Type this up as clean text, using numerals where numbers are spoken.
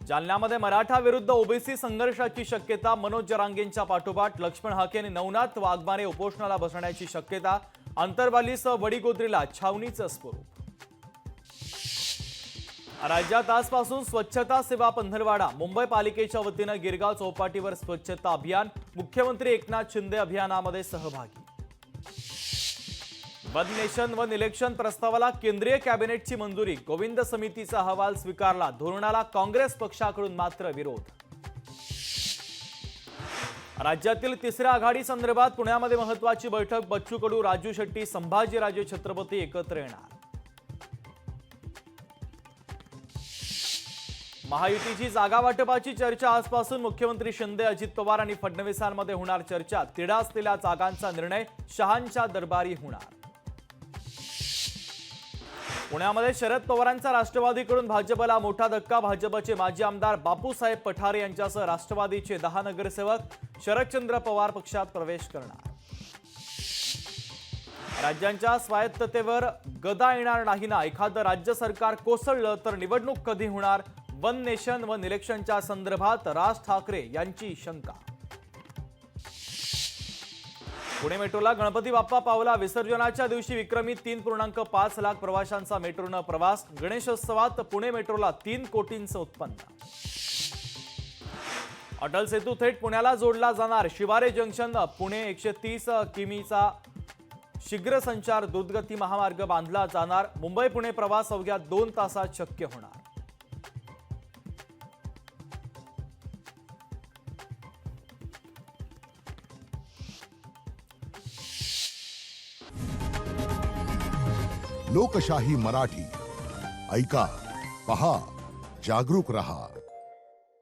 जालन्यामध्ये मराठा विरुद्ध ओबीसी संघर्षाची शक्यता। मनोज जरांगेंच्या पाठोपाठ लक्ष्मण हाके आणि नवनाथ वाघमारे उपोषणाला बसण्याची शक्यता। अंतरवालीसह वडीगोद्रीला छावणीचं स्वरूप। राज्यात आजपासून स्वच्छता सेवा पंधरवाडा। मुंबई पालिकेच्या वतीनं गिरगाव चौपाटीवर स्वच्छता अभियान। मुख्यमंत्री एकनाथ शिंदे अभियानामध्ये सहभागी। वन नेशन वन इलेक्शन प्रस्तावाला केंद्रीय कॅबिनेटची मंजुरी। गोविंद समितीचा अहवाल स्वीकारला। धोरणाला काँग्रेस पक्षाकडून मात्र विरोध। राज्यातील तिसऱ्या आघाडी संदर्भात पुण्यामध्ये महत्त्वाची बैठक। बच्चू कडू, राजू शेट्टी, संभाजीराजे छत्रपती एकत्र येणार। महायुतीची जागा वाटपाची चर्चा आजपासून। मुख्यमंत्री शिंदे, अजित पवार आणि फडणवीसांमध्ये होणार चर्चा। तिढा असलेल्या जागांचा निर्णय शहांच्या दरबारी होणार। पुण्यामध्ये शरद पवारांचा राष्ट्रवादीकडून भाजपला मोठा धक्का। भाजपचे माजी आमदार बापूसाहेब पठारे यांच्यासह राष्ट्रवादीचे 10 नगरसेवक शरदचंद्र पवार पक्षात प्रवेश करणार। राज्यांच्या स्वायत्ततेवर गदा येणार नाही ना। एखादं राज्य सरकार कोसळलं तर निवडणूक कधी होणार? वन नेशन वन इलेक्शनच्या संदर्भात राज ठाकरे यांची शंका। पुणे मेट्रोला गणपती बाप्पा पावला। विसर्जनाच्या दिवशी विक्रमी 3.5 लाख प्रवाशांचा मेट्रोनं प्रवास। गणेशोत्सवात पुणे मेट्रोला 3 कोटींचं उत्पन्न। अटल सेतू थेट पुण्याला जोडला जाणार। शिवारे जंक्शन पुणे 130 किमीचा शीघ्र संचार द्रुतगती महामार्ग बांधला जाणार। मुंबई पुणे प्रवास अवघ्या 2 तासात शक्य होणार। लोकशाही मराठी ऐका, पहा, जागरूक रहा।